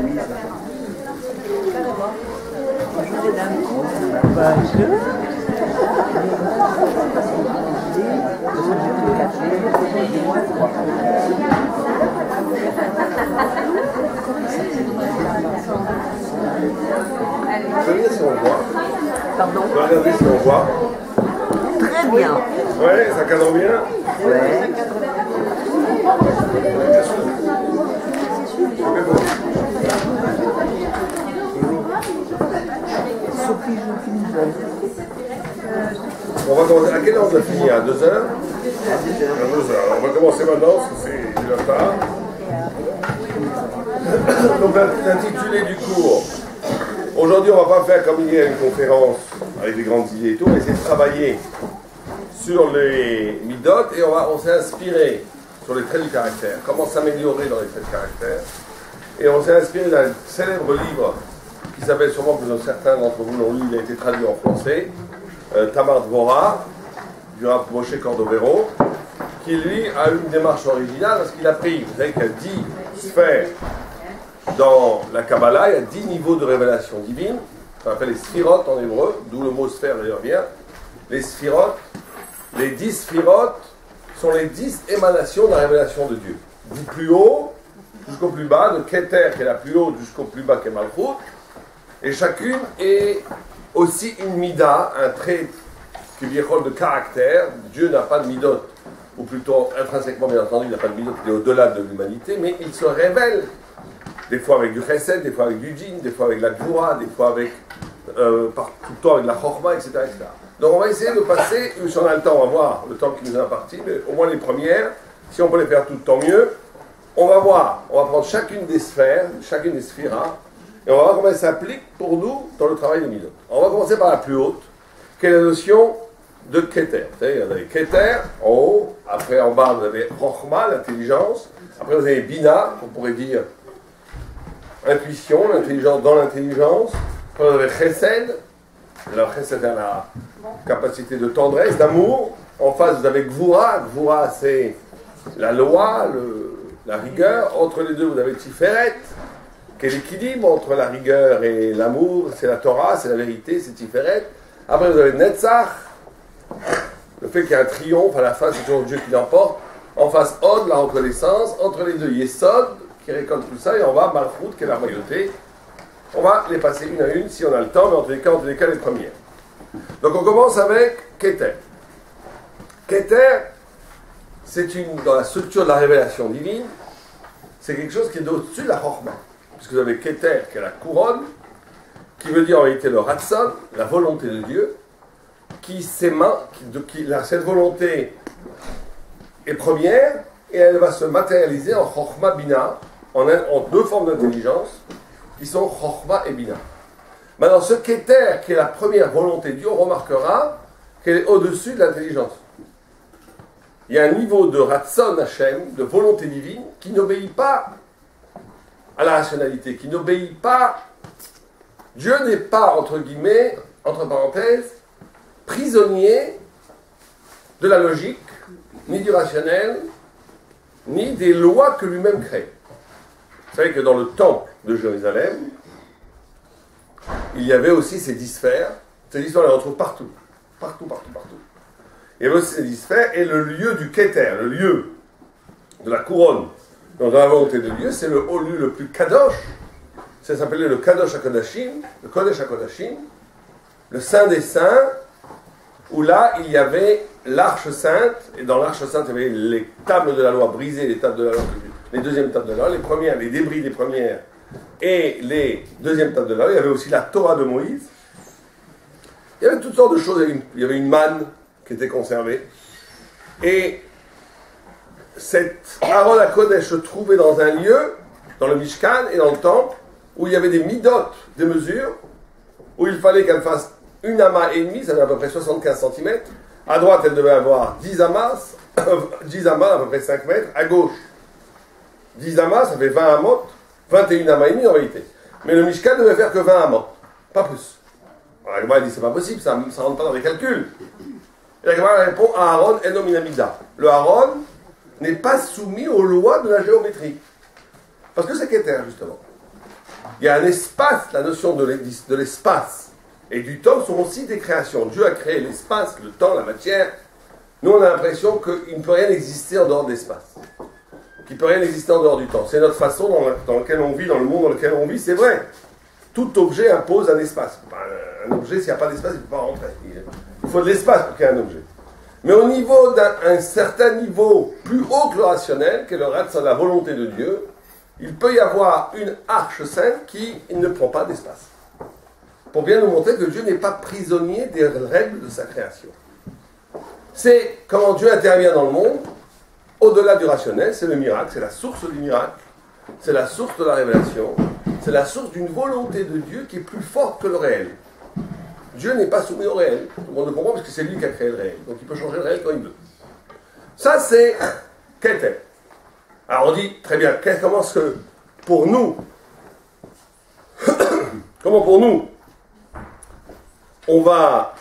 Regardez si on voit. Pardon? Regardez si on voit. Très bien. Ouais, ça cadre bien. Ouais. On va commencer. À quelle heure on a fini? À 2 heures? À 2 heures. On va commencer maintenant parce que c'est déjà tard. Donc l'intitulé du cours. Aujourd'hui, on ne va pas faire comme hier une conférence avec des grandes idées et tout. On va essayer de travailler sur les midotes et on s'est inspiré sur les traits du caractère. Comment s'améliorer dans les traits de caractère. Et on s'est inspiré d'un célèbre livre qui s'appelle sûrement, que certains d'entre vous l'ont lu, il a été traduit en français, Tamar Dvora, du Rav Moshe Cordovero, qui lui a une démarche originale parce qu'il a pris, vous savez qu'il y a 10 sphères dans la Kabbalah, il y a 10 niveaux de révélation divine, qu'on appelle les sphirotes en hébreu, d'où le mot sphère d'ailleurs vient. Les sphirotes, les 10 sphirotes sont les 10 émanations de la révélation de Dieu. Du plus haut jusqu'au plus bas, de Keter qui est la plus haute jusqu'au plus bas qui est Malchut, et chacune est aussi une mida, un trait qui vient de caractère. Dieu n'a pas de midot, ou plutôt intrinsèquement bien entendu, il n'a pas de midot, il est au-delà de l'humanité, mais il se révèle des fois avec du chesed, des fois avec du djinn, des fois avec la gvura, des fois avec tout le temps avec la chorma, etc., etc. Donc on va essayer de passer, si on a le temps, on va voir le temps qui nous est imparti, mais au moins les premières, si on peut les faire toutes, tant mieux. On va voir, on va prendre chacune des sphères, chacune des sphiras, et on va voir comment elle s'applique pour nous dans le travail des midot. On va commencer par la plus haute, qui est la notion de Keter. Vous savez, vous avez Keter en haut, après en bas vous avez Chochma, l'intelligence, après vous avez Bina, on pourrait dire intuition, l'intelligence dans l'intelligence, après vous avez Chesed, alors Chesed a la capacité de tendresse, d'amour, en face vous avez Gvura, Gvura c'est la loi, la rigueur, entre les deux vous avez Tiferet, qui est l'équilibre entre la rigueur et l'amour, c'est la Torah, c'est la vérité, c'est Tiferet. Après vous avez Netzach, le fait qu'il y a un triomphe à la fin, c'est toujours Dieu qui l'emporte. En face, Od, la reconnaissance. Entre les deux, Yesod, qui récolte tout ça. Et en bas, Malchut, qui est la royauté. On va les passer une à une si on a le temps, mais en tous les cas, les premières. Donc on commence avec Keter. Keter, c'est dans la structure de la révélation divine, c'est quelque chose qui est au-dessus de la Chochma. Puisque vous avez Keter, qui est la couronne, qui veut dire en réalité le Ratson, la volonté de Dieu, cette volonté est première et elle va se matérialiser en Chochma Bina, en deux formes d'intelligence qui sont Chochma et Bina. Maintenant, ce Keter, qui est la première volonté de Dieu, on remarquera qu'elle est au-dessus de l'intelligence. Il y a un niveau de Ratson Hashem, de volonté divine, qui n'obéit pas à la rationalité, qui n'obéit pas. Dieu n'est pas, entre guillemets, entre parenthèses, prisonnier de la logique, ni du rationnel, ni des lois que lui-même crée. Vous savez que dans le temple de Jérusalem, il y avait aussi ces 10 sphères. Ces 10 sphères, on les retrouve partout. Partout. Il y avait aussi ces 10 sphères, et le lieu du Keter, le lieu de la couronne, dans la volonté de Dieu, c'est le haut lieu le plus kadosh. Ça s'appelait le Kadosh HaKodashim, le Kodesh HaKodashim, le Saint des Saints, où là, il y avait l'Arche Sainte, et dans l'Arche Sainte, il y avait les tables de la loi brisées, les tables de la loi, les deuxièmes tables de la loi, les premières, les débris des premières, et les deuxièmes tables de la loi. Il y avait aussi la Torah de Moïse. Il y avait toutes sortes de choses. Il y avait une manne qui était conservée. Et cette Aaron HaKodesh se trouvait dans un lieu, dans le Mishkan et dans le temple, où il y avait des midotes, des mesures, où il fallait qu'elle fasse une amas et demi, ça fait à peu près 75 cm. À droite, elle devait avoir 10 amas, 10 amas, à peu près 5 mètres. À gauche, 10 amas, ça fait 20 amot, 21 amas et demi en réalité. Mais le Mishkan ne devait faire que 20 amot, pas plus. Alors la Gemara dit, c'est pas possible, ça ne rentre pas dans les calculs. Et la Gemara répond, Aaron eno min hamida. Le Aaron n'est pas soumis aux lois de la géométrie. Parce que c'est Keter, justement. Il y a un espace, la notion de l'espace et du temps sont aussi des créations. Dieu a créé l'espace, le temps, la matière. Nous, on a l'impression qu'il ne peut rien exister en dehors de l'espace. Qu'il ne peut rien exister en dehors du temps. C'est notre façon dans laquelle on vit, dans le monde dans lequel on vit, c'est vrai. Tout objet impose un espace. Un objet, s'il n'y a pas d'espace, il ne peut pas rentrer. Il faut de l'espace pour qu'il y ait un objet. Mais au niveau d'un certain niveau plus haut que le rationnel, qui est le ratson, la volonté de Dieu, il peut y avoir une arche sainte qui ne prend pas d'espace. Pour bien nous montrer que Dieu n'est pas prisonnier des règles de sa création. C'est comment Dieu intervient dans le monde, au-delà du rationnel, c'est le miracle, c'est la source du miracle, c'est la source de la révélation, c'est la source d'une volonté de Dieu qui est plus forte que le réel. Dieu n'est pas soumis au réel. Tout le monde le comprend parce que c'est lui qui a créé le réel. Donc il peut changer le réel quand il veut. Ça, c'est Keter. Alors on dit, très bien, comment est-ce que pour nous, comment pour nous, on va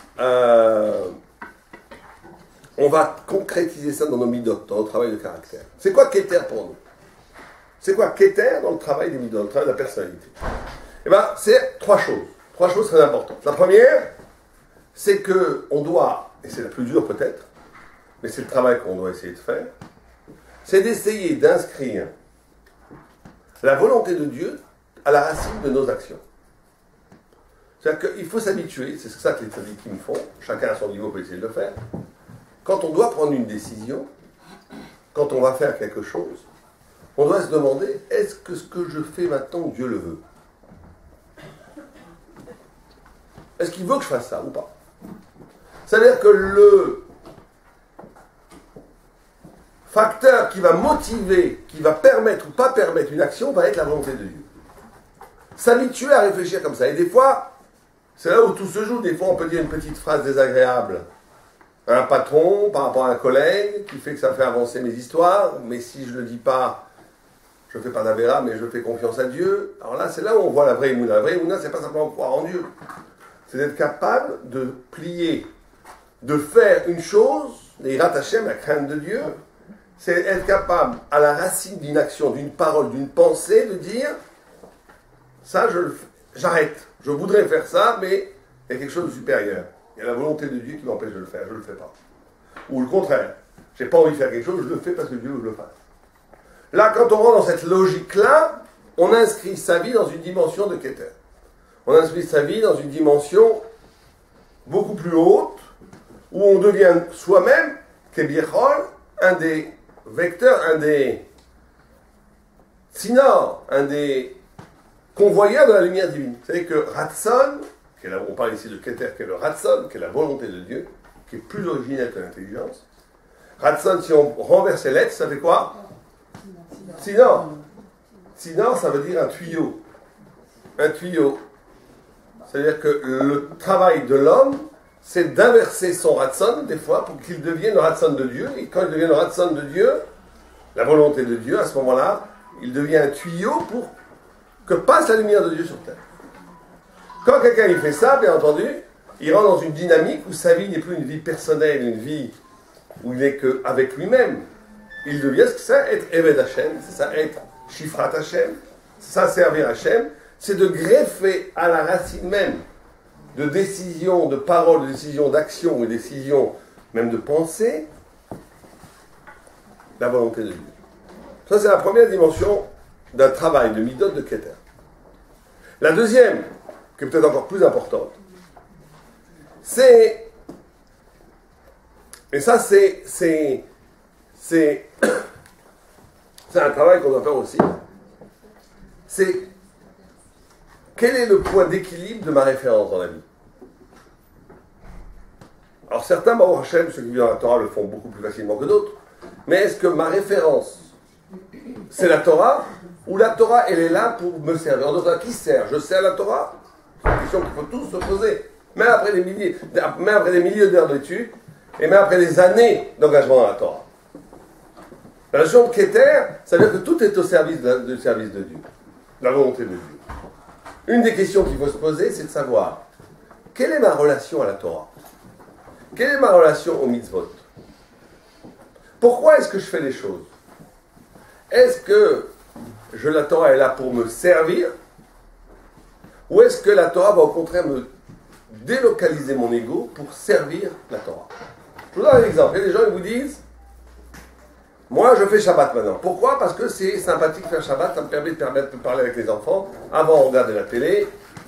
concrétiser ça dans nos midot, dans notre travail de caractère. C'est quoi Keter pour nous? C'est quoi Keter dans le travail des midot, dans le travail de la personnalité? Eh bien, c'est trois choses. Trois choses très importantes. La première, c'est qu'on doit, et c'est la plus dure peut-être, mais c'est le travail qu'on doit essayer de faire, c'est d'essayer d'inscrire la volonté de Dieu à la racine de nos actions. C'est-à-dire qu'il faut s'habituer, c'est ça que les tzadikim font, chacun à son niveau peut essayer de le faire. Quand on doit prendre une décision, quand on va faire quelque chose, on doit se demander, est-ce que ce que je fais maintenant, Dieu le veut? Est-ce qu'il veut que je fasse ça ou pas? Ça veut dire que le facteur qui va motiver, qui va permettre ou pas permettre une action, va être la volonté de Dieu. S'habituer à réfléchir comme ça. Et des fois, c'est là où tout se joue. Des fois, on peut dire une petite phrase désagréable à un patron par rapport à un collègue qui fait que ça fait avancer mes histoires. Mais si je ne le dis pas, je ne fais pas d'avéra, mais je fais confiance à Dieu. Alors là, c'est là où on voit la vraie Emouna. La vraie Emouna, c'est pas simplement croire en Dieu. C'est d'être capable de plier, de faire une chose, les Yirat Hashem, la crainte de Dieu, c'est être capable, à la racine d'une action, d'une parole, d'une pensée, de dire, ça, j'arrête. Je voudrais faire ça, mais il y a quelque chose de supérieur. Il y a la volonté de Dieu qui m'empêche de le faire, je ne le fais pas. Ou le contraire, je n'ai pas envie de faire quelque chose, je le fais parce que Dieu veut que je le fasse. Là, quand on rentre dans cette logique-là, on inscrit sa vie dans une dimension de Keter. On inscrit sa vie dans une dimension beaucoup plus haute, où on devient soi-même, Kebiechol, un des vecteurs, un des sinors, un des convoyeurs de la lumière divine. Vous savez que Ratson, on parle ici de Keter, qui est le Ratson, qui est la volonté de Dieu, qui est plus originelle que l'intelligence. Ratson, si on renverse les lettres, ça fait quoi? Sinor. Sinor, ça veut dire un tuyau. Un tuyau. C'est-à-dire que le travail de l'homme, c'est d'inverser son ratson, des fois, pour qu'il devienne le ratson de Dieu. Et quand il devient le ratson de Dieu, la volonté de Dieu, à ce moment-là, il devient un tuyau pour que passe la lumière de Dieu sur terre. Quand quelqu'un il fait ça, bien entendu, il rentre dans une dynamique où sa vie n'est plus une vie personnelle, une vie où il n'est qu'avec lui-même. Il devient ce que c'est être Eved Hashem, c'est ça être Shifrat Hashem, c'est ça servir Hashem, c'est de greffer à la racine même de décisions, de paroles, de décisions d'action ou de décisions même de pensée, la volonté de Dieu. Ça, c'est la première dimension d'un travail de midot de Keter. La deuxième, qui est peut-être encore plus importante, c'est, et ça c'est un travail qu'on doit faire aussi, c'est quel est le point d'équilibre de ma référence dans la vie. Alors certains, Baruch Hashem, ceux qui vivent dans la Torah le font beaucoup plus facilement que d'autres, mais est-ce que ma référence, c'est la Torah, ou la Torah, elle est là pour me servir? En d'autres, qui sert? Je sers la Torah? C'est une question qu'il faut tous se poser. Même après des milliers d'heures d'études, et même après des années d'engagement dans la Torah. La notion de Keter, ça veut dire que tout est au service de Dieu, la volonté de Dieu. Une des questions qu'il faut se poser, c'est de savoir quelle est ma relation à la Torah? Quelle est ma relation au mitzvot? Pourquoi est-ce que je fais les choses? Est-ce que la Torah est là pour me servir? Ou est-ce que la Torah va au contraire me délocaliser mon ego pour servir la Torah? Je vous donne un exemple. Il y a des gens qui vous disent, moi je fais Shabbat maintenant. Pourquoi? Parce que c'est sympathique de faire Shabbat, ça me permet de parler avec les enfants. Avant on regardait la télé,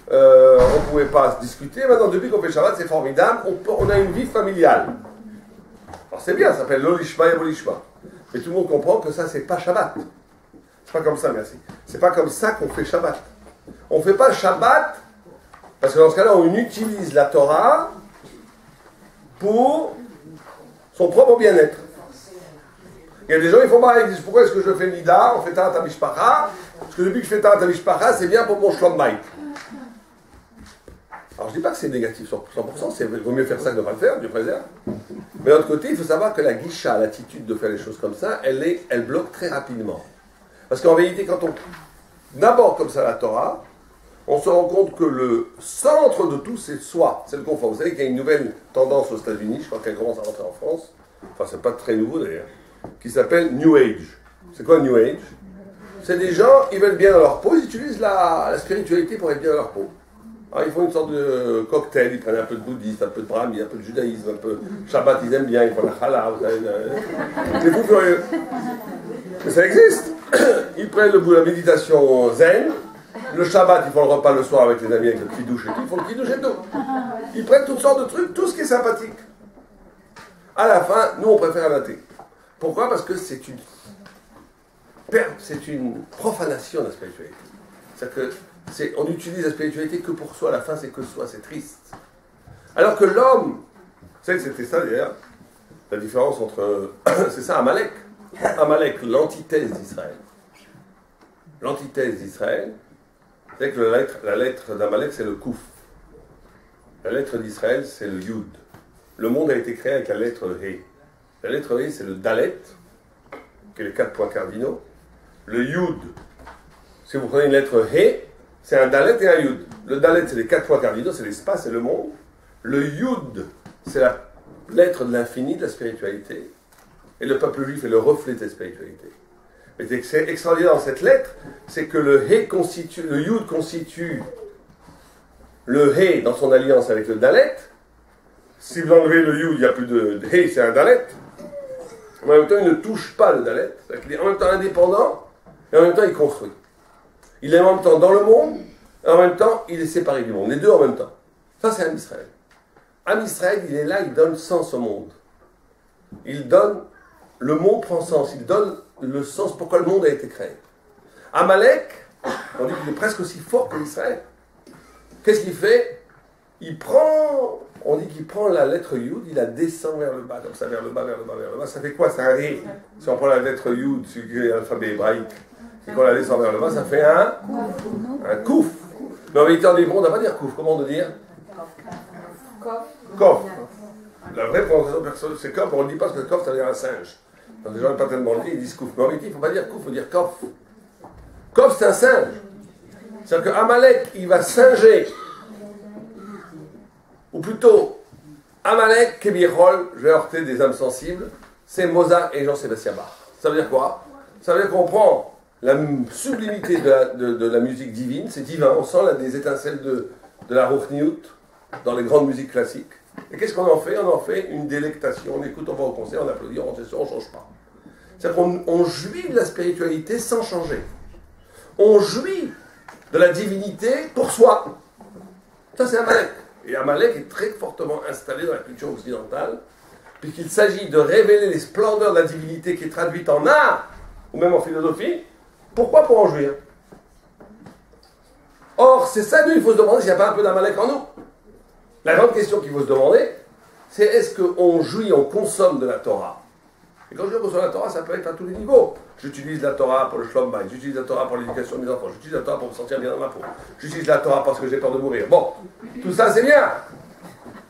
on ne pouvait pas se discuter. Maintenant depuis qu'on fait Shabbat, c'est formidable, on a une vie familiale. Alors c'est bien, ça s'appelle l'olishma et l'olishma. Mais tout le monde comprend que ça c'est pas Shabbat. C'est pas comme ça, merci. C'est pas comme ça qu'on fait Shabbat. On ne fait pas Shabbat parce que dans ce cas-là on utilise la Torah pour son propre bien-être. Il y a des gens qui font pareil, ils disent pourquoi est-ce que je fais Nida, on fait Tarat HaMishpacha, parce que depuis que je fais Tarat HaMishpacha, c'est bien pour mon Shlom Bayit. Alors je ne dis pas que c'est négatif 100%, il vaut mieux faire ça que de ne pas le faire, Dieu préserve. Mais d'un autre côté, il faut savoir que la guisha, l'attitude de faire les choses comme ça, elle bloque très rapidement. Parce qu'en vérité, quand on aborde comme ça la Torah, on se rend compte que le centre de tout, c'est soi, c'est le confort. Vous savez qu'il y a une nouvelle tendance aux États-Unis, je crois qu'elle commence à rentrer en France, enfin c'est pas très nouveau d'ailleurs, qui s'appelle New Age. C'est quoi New Age? C'est des gens, ils veulent bien dans leur peau, ils utilisent la spiritualité pour être bien dans leur peau. Alors, ils font une sorte de cocktail, ils prennent un peu de bouddhisme, un peu de brahmi, un peu de judaïsme, un peu de Shabbat, ils aiment bien, ils font la challah, c'est fou furieux. Mais ça existe. Ils prennent la méditation zen, le Shabbat, ils font le repas le soir avec les amis, avec le kidouche et tout, ils font le kidouche et tout. Ils prennent toutes sortes de trucs, tout ce qui est sympathique. À la fin, nous on préfère un athée. Pourquoi? Parce que c'est une profanation de la spiritualité. C'est-à-dire qu'on utilise la spiritualité que pour soi, à la fin c'est que soi, c'est triste. Alors que l'homme, vous savez que c'était ça d'ailleurs, la différence entre, c'est ça Amalek. Amalek, l'antithèse d'Israël. L'antithèse d'Israël, c'est que la lettre d'Amalek c'est le Kouf. La lettre d'Israël c'est le Yud. Le monde a été créé avec la lettre He. La lettre He, c'est le Dalet, qui est les 4 points cardinaux. Le Yud, si vous prenez une lettre He, c'est un Dalet et un Yud. Le Dalet, c'est les 4 points cardinaux, c'est l'espace et le monde. Le Yud, c'est la lettre de l'infini, de la spiritualité. Et le peuple juif est le reflet de la spiritualité. Mais ce qui est extraordinaire dans cette lettre, c'est que le Yud constitue le He dans son alliance avec le Dalet. Si vous enlevez le Yud, il n'y a plus de He, c'est un Dalet. Mais en même temps, il ne touche pas le Dalet. Il est en même temps indépendant, et en même temps, il construit. Il est en même temps dans le monde, et en même temps, il est séparé du monde. Les deux en même temps. Ça, c'est Am Israël. Am Israël, il est là, il donne sens au monde. Il donne, le monde prend sens, il donne le sens pourquoi le monde a été créé. Amalek, on dit qu'il est presque aussi fort que Israël. Qu'est-ce qu'il fait? On dit qu'il prend la lettre Yud, il la descend vers le bas, comme ça, vers le bas, vers le bas, vers le bas. Ça fait quoi? C'est un ré. Si on prend la lettre Yud, c'est l'alphabet hébraïque, et qu'on la descend vers le bas, ça fait un kouf. Mais en vérité, on ne doit pas dire kouf. Comment on doit dire? Kof. La vraie prononciation, c'est kof, on ne dit pas parce que kof, ça veut dire un singe. Donc les gens n'ont pas tellement le dire, ils disent kouf. Mais en vérité, il ne faut pas dire kouf, il faut dire kof. Kof, c'est un singe. C'est-à-dire qu'Amalek, il va singer. Ou plutôt, Amalek, Kebirol, je vais heurter des âmes sensibles, c'est Mozart et Jean-Sébastien Bach. Ça veut dire quoi? Ça veut dire qu'on prend la sublimité de la musique divine, c'est divin, on sent là, des étincelles de la Ruchniut dans les grandes musiques classiques. Et qu'est-ce qu'on en fait? On en fait une délectation, on écoute, on va au concert, on applaudit, on rentre, on ne change pas. C'est-à-dire qu'on jouit de la spiritualité sans changer. On jouit de la divinité pour soi. Ça, c'est Amalek. Et Amalek est très fortement installé dans la culture occidentale, puisqu'il s'agit de révéler les splendeurs de la divinité qui est traduite en art, ou même en philosophie. Pourquoi? Pour en jouir. Or, c'est ça, nous, il faut se demander s'il n'y a pas un peu d'Amalek en nous. La grande question qu'il faut se demander, c'est est-ce qu'on jouit, on consomme de la Torah? Et quand je dis on consomme de la Torah, ça peut être à tous les niveaux. J'utilise la Torah pour le Shlom Bayit, j'utilise la Torah pour l'éducation de mes enfants, j'utilise la Torah pour me sentir bien dans ma peau, j'utilise la Torah parce que j'ai peur de mourir. Bon, tout ça c'est bien.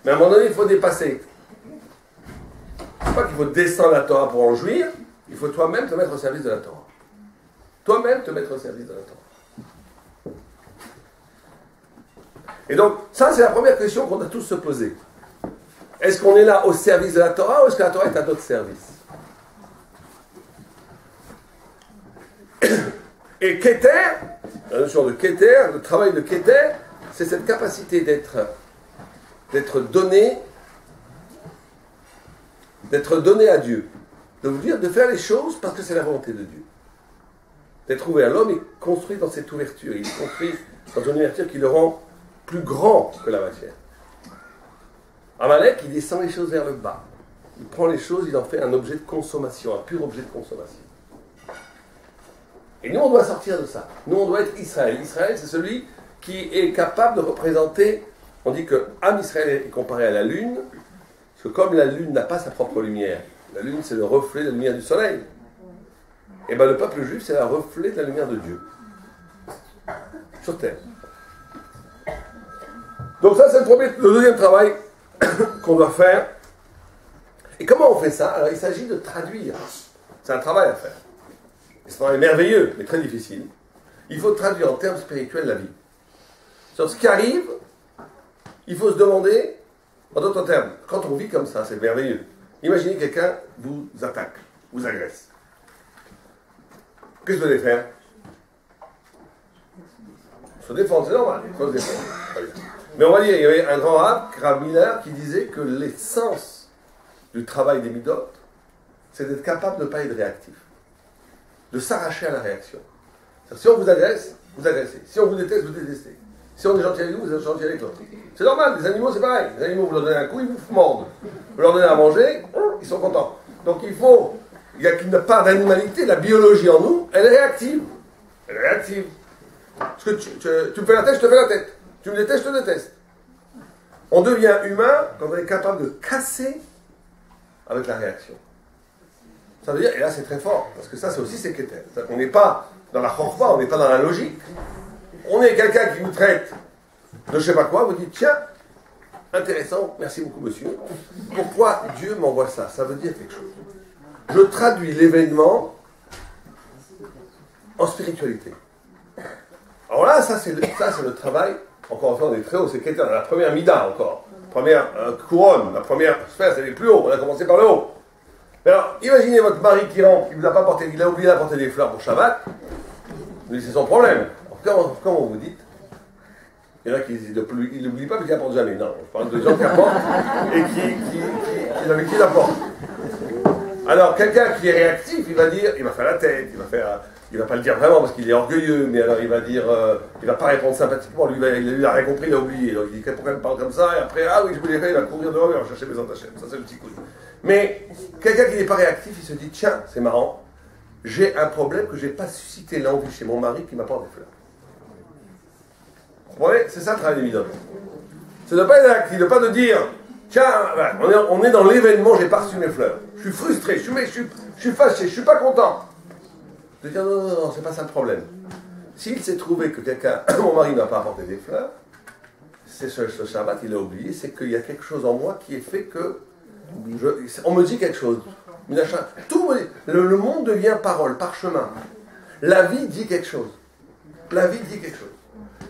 Mais à un moment donné, il faut dépasser. C'est pas qu'il faut descendre la Torah pour en jouir, il faut toi-même te mettre au service de la Torah. Toi-même te mettre au service de la Torah. Et donc, ça c'est la première question qu'on doit tous se poser. Est-ce qu'on est là au service de la Torah ou est-ce que la Torah est à notre service? Et Keter, la notion de Keter, le travail de Keter, c'est cette capacité d'être donné à Dieu. De vous dire de faire les choses parce que c'est la volonté de Dieu. D'être ouvert. L'homme est construit dans cette ouverture. Il est construit dans une ouverture qui le rend plus grand que la matière. Amalek, il descend les choses vers le bas. Il prend les choses, il en fait un objet de consommation, un pur objet de consommation. Et nous, on doit sortir de ça. Nous, on doit être Israël. Israël, c'est celui qui est capable de représenter. On dit que Am Israël est comparé à la lune, parce que comme la lune n'a pas sa propre lumière, la lune, c'est le reflet de la lumière du soleil. Et bien, le peuple juif, c'est le reflet de la lumière de Dieu. Sur terre. Donc ça, c'est le deuxième travail qu'on doit faire. Et comment on fait ça? Alors, il s'agit de traduire. C'est un travail à faire. C'est un travail merveilleux, mais très difficile. Il faut traduire en termes spirituels la vie. Sur ce qui arrive, il faut se demander, en d'autres termes, quand on vit comme ça, c'est merveilleux. Imaginez quelqu'un vous attaque, vous agresse. Qu'est-ce que vous allez faire? Se défendre, c'est normal. Se défendre. Mais on va dire, il y avait un grand arabe, Rav Miller, qui disait que l'essence du travail des midot, c'est d'être capable de ne pas être réactif. De s'arracher à la réaction. Si on vous agresse, vous agressez. Si on vous déteste, vous détestez. Si on est gentil avec vous, vous êtes gentil avec l'autre. C'est normal, les animaux, c'est pareil. Les animaux, vous leur donnez un coup, ils vous mordent. Vous leur donnez à manger, ils sont contents. Donc il y a une part d'animalité, la biologie en nous, elle est réactive. Elle est réactive. Parce que tu me fais la tête, je te fais la tête. Tu me détestes, je te déteste. On devient humain quand on est capable de casser avec la réaction. Ça veut dire, et là c'est très fort, parce que ça c'est aussi séquitaire. On n'est pas dans la chorma, on n'est pas dans la logique. On est quelqu'un qui vous traite de je sais pas quoi, vous dites, tiens, intéressant, merci beaucoup monsieur. Pourquoi Dieu m'envoie ça? Ça veut dire quelque chose. Je traduis l'événement en spiritualité. Alors là, ça c'est le travail, encore une fois on est très haut, c'est séquitaire, la première mida encore. Première couronne, la première sphère, c'est les plus hauts, on a commencé par le haut. Alors, imaginez votre mari qui rentre, il a oublié d'apporter des fleurs pour Shabbat, mais c'est son problème. Alors, comment vous dites? Il y en a qui n'oublient pas mais qui n'apportent jamais. Non, je parle de gens qui apportent et qui l'apportent. Alors, quelqu'un qui est réactif, il va faire la tête, il va pas le dire vraiment parce qu'il est orgueilleux, mais alors il va dire, il va pas répondre sympathiquement, il a rien compris, il a oublié. Donc il dit, pourquoi il me parle comme ça? Et après, ah oui, je voulais faire, il va courir dehors, il va chercher mes Hachem. Ça, c'est le petit coup. Mais quelqu'un qui n'est pas réactif, il se dit, tiens, c'est marrant, j'ai un problème que je n'ai pas suscité l'envie chez mon mari qui m'apporte des fleurs. Vous comprenez? C'est ça le travail des midot. C'est de ne pas être réactif, de ne pas de dire, tiens, on est dans l'événement, j'ai pas reçu mes fleurs. Je suis frustré, je suis fâché, je suis pas content. De dire non, c'est pas ça le problème. S'il s'est trouvé que mon mari n'a pas apporté des fleurs, c'est ce Shabbat, il a oublié, c'est qu'il y a quelque chose en moi qui est fait que on me dit quelque chose. Le monde devient parole, parchemin. La vie dit quelque chose. La vie dit quelque chose.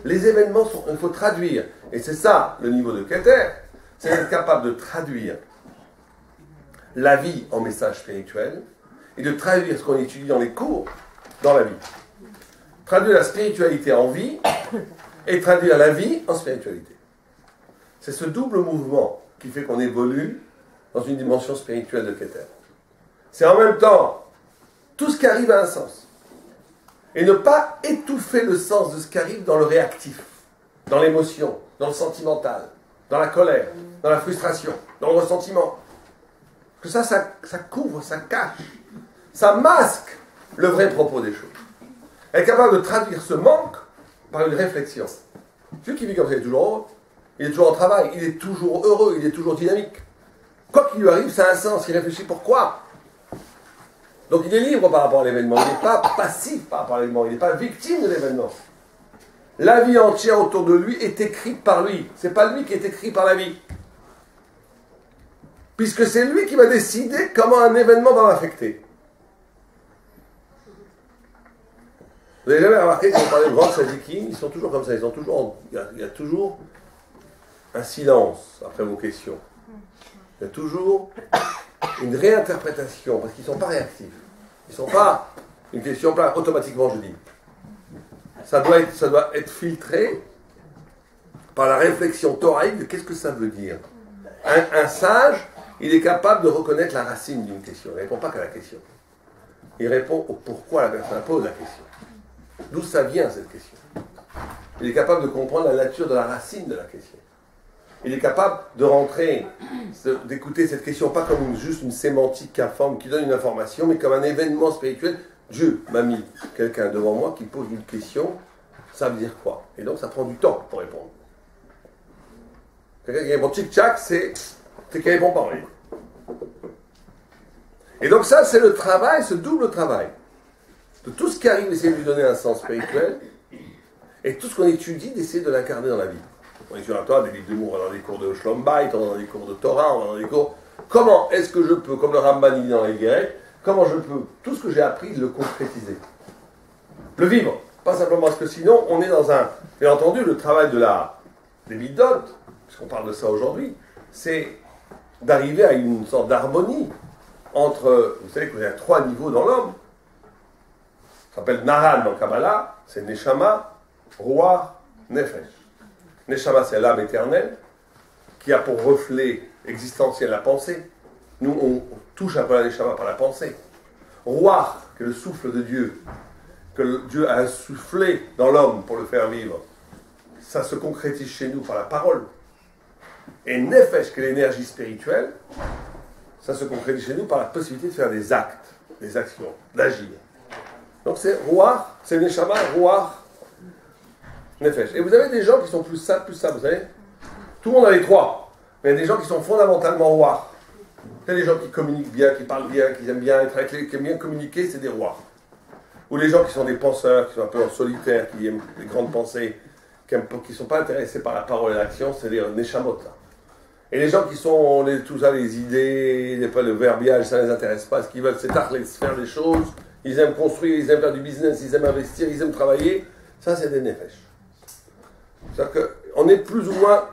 Les événements il faut traduire. Et c'est ça le niveau de Keter, c'est d'être capable de traduire la vie en message spirituel et de traduire ce qu'on étudie dans les cours dans la vie. Traduire la spiritualité en vie et traduire la vie en spiritualité. C'est ce double mouvement qui fait qu'on évolue dans une dimension spirituelle de Keter. C'est en même temps tout ce qui arrive a un sens. Et ne pas étouffer le sens de ce qui arrive dans le réactif, dans l'émotion, dans le sentimental, dans la colère, dans la frustration, dans le ressentiment. Que ça couvre, ça cache, ça masque le vrai propos des choses. Elle est capable de traduire ce manque par une réflexion. Celui qui vit comme ça, il est toujours heureux, il est toujours en travail, il est toujours heureux, il est toujours dynamique. Quoi qu'il lui arrive, ça a un sens, il réfléchit pourquoi. Donc il est libre par rapport à l'événement, il n'est pas passif par rapport à l'événement, il n'est pas victime de l'événement. La vie entière autour de lui est écrite par lui, c'est pas lui qui est écrit par la vie. Puisque c'est lui qui va décider comment un événement va m'affecter. Vous n'avez jamais remarqué quand on parle de grands tzadikim, ils sont toujours comme ça, il y a toujours un silence après vos questions. Il y a toujours une réinterprétation, parce qu'ils ne sont pas réactifs. Ils ne sont pas une question automatiquement, je dis. Ça doit être filtré par la réflexion thoraïque de qu'est-ce que ça veut dire. Un sage, il est capable de reconnaître la racine d'une question. Il ne répond pas qu'à la question. Il répond au pourquoi la personne pose la question. D'où ça vient cette question. Il est capable de comprendre la nature de la racine de la question. Il est capable de rentrer, d'écouter cette question, pas comme juste une sémantique informe qui donne une information, mais comme un événement spirituel. Dieu m'a mis quelqu'un devant moi qui pose une question, ça veut dire quoi? Et donc ça prend du temps pour répondre. Quelqu'un qui répond tic-tac, c'est qu'il répond pas en réalité. Et donc ça, c'est le travail, ce double travail. De tout ce qui arrive, d'essayer de lui donner un sens spirituel, et tout ce qu'on étudie, d'essayer de l'incarner dans la vie. On est sur un toit, des livres d'humour, on va dans des cours de Schlombait, on va dans des cours de Torah, on va dans des cours... Comment est-ce que je peux, comme le Ramban dit dans les Guéret, comment je peux, tout ce que j'ai appris, le concrétiser? Le vivre. Pas simplement parce que sinon, on est dans un... Bien entendu, le travail des midot, puisqu'on parle de ça aujourd'hui, c'est d'arriver à une sorte d'harmonie entre... Vous savez qu'il y a 3 niveaux dans l'homme. Ça s'appelle Naran dans Kabbalah, c'est Neshama, Ruach, Nefesh. Neshama, c'est l'âme éternelle, qui a pour reflet existentiel la pensée. Nous, on touche un peu la Neshama par la pensée. Ruach, qui est le souffle de Dieu, que Dieu a insoufflé dans l'homme pour le faire vivre, ça se concrétise chez nous par la parole. Et Nefesh, qui est l'énergie spirituelle, ça se concrétise chez nous par la possibilité de faire des actes, des actions, d'agir. Donc c'est Ruach, c'est Neshama, Ruach, Nefesh. Et vous avez des gens qui sont plus ça, vous savez. Tout le monde a les 3. Mais il y a des gens qui sont fondamentalement Ruach. Il y a des gens qui communiquent bien, qui parlent bien, qui aiment bien être avec les, qui aiment bien communiquer, c'est des Ruach. Ou les gens qui sont des penseurs, qui sont un peu en solitaire, qui aiment les grandes pensées, qui ne sont pas intéressés par la parole et l'action, c'est des Neshamot. Et les gens qui sont tout ça, les idées, le verbiage, ça ne les intéresse pas. Ce qu'ils veulent, c'est faire des choses. Ils aiment construire, ils aiment faire du business, ils aiment investir, ils aiment travailler. Ça, c'est des nefesh. C'est-à-dire qu'on est plus ou moins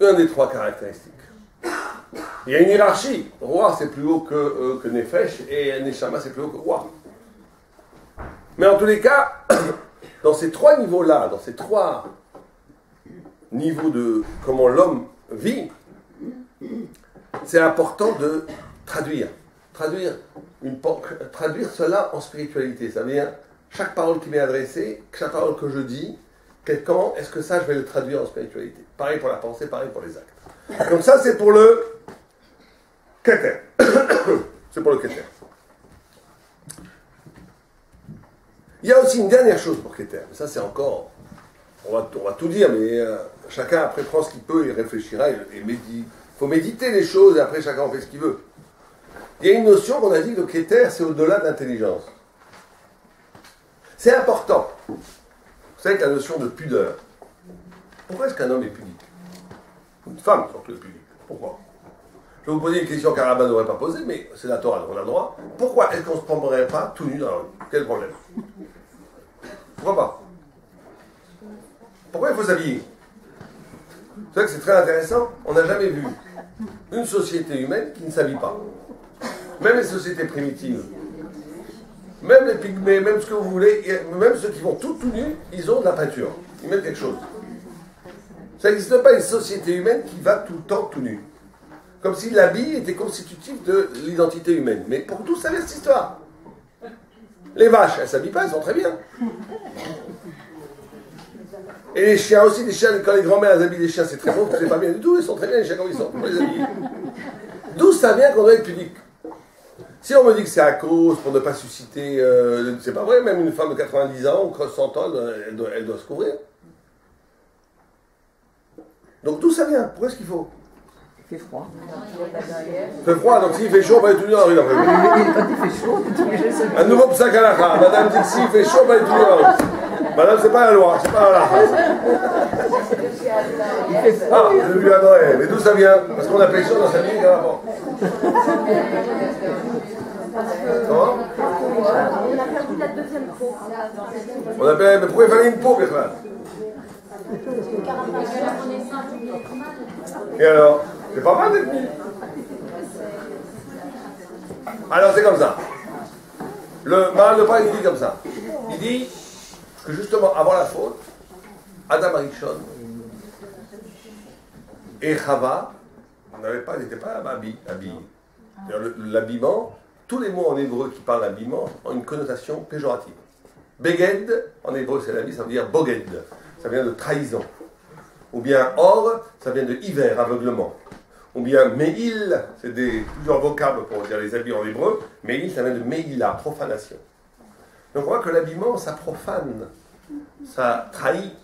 un des 3 caractéristiques. Il y a une hiérarchie. Roi, c'est plus haut que nefesh, et neshama, c'est plus haut que roi. Mais en tous les cas, dans ces 3 niveaux-là, dans ces 3 niveaux de comment l'homme vit, c'est important de traduire cela en spiritualité. Ça veut dire, chaque parole qui m'est adressée, chaque parole que je dis, comment est-ce que ça, je vais le traduire en spiritualité? Pareil pour la pensée, pareil pour les actes. Donc ça, c'est pour le Keter. C'est pour le Keter. Il y a aussi une dernière chose pour Keter. Ça, c'est encore... On va tout dire, mais chacun après prend ce qu'il peut et réfléchira et médite. Il faut méditer les choses et après chacun en fait ce qu'il veut. Il y a une notion qu'on a dit que le Keter, c'est au-delà de l'intelligence. C'est important. Vous savez que la notion de pudeur. Pourquoi est-ce qu'un homme est pudique? Une femme surtout est pudique. Pourquoi? Je vais vous poser une question qu'un rabbin n'aurait pas posée, mais c'est la Torah, donc on a le droit. Pourquoi est-ce qu'on ne se prendrait pas tout nu dans la rue? Quel problème? Pourquoi pas? Pourquoi il faut s'habiller? Vous savez que c'est très intéressant. On n'a jamais vu une société humaine qui ne s'habille pas. Même les sociétés primitives, même les pygmées, même ce que vous voulez, même ceux qui vont tout nus, ils ont de la peinture. Ils mettent quelque chose. Ça n'existe pas une société humaine qui va tout le temps tout nu. Comme si l'habit était constitutif de l'identité humaine. Mais pour tout, ça vient cette histoire. Les vaches, elles ne s'habillent pas, elles sont très bien. Et les chiens aussi, les chiens, quand les grands-mères habillent les chiens, c'est très bon, c'est pas bien du tout, ils sont très bien, les chiens comme ils sont, on les habille. D'où ça vient qu'on doit être pudique? Si on me dit que c'est à cause, pour ne pas susciter, c'est pas vrai, même une femme de 90 ans, ou 100 ans, elle doit se couvrir. Donc d'où ça vient? Pourquoi est-ce qu'il faut? Il fait froid. Il fait froid, donc s'il fait chaud, on va être tout nu dans la rue après. Quand il fait chaud, tu es obligé de se Un nouveau psak halakha. Madame dit que s'il fait chaud, on va être tout nu dans la rue. Madame, c'est pas la loi, c'est pas la halakha. Ah, je lui adorais. Mais d'où ça vient? Parce qu'on a fait chaud dans sa vie, avant. Comment? On a perdu la deuxième peau. On appelle, mais pourquoi il fallait une peau, Bertrand? Et alors? C'est pas mal d'être nu. Alors c'est comme ça. Le Maharal de Prague, il dit comme ça. Il dit que justement, avant la faute, Adam Arishon, Et Chava n'était pas habillée. L'habillement, tous les mots en hébreu qui parlent d'habillement ont une connotation péjorative. Beged, en hébreu c'est l'habit, ça veut dire boged, ça vient de trahison. Ou bien or, ça vient de hiver, aveuglement. Ou bien meil, c'est plusieurs vocables pour dire les habits en hébreu. Meil, ça vient de meila, profanation. Donc on voit que l'habillement, ça profane, ça trahit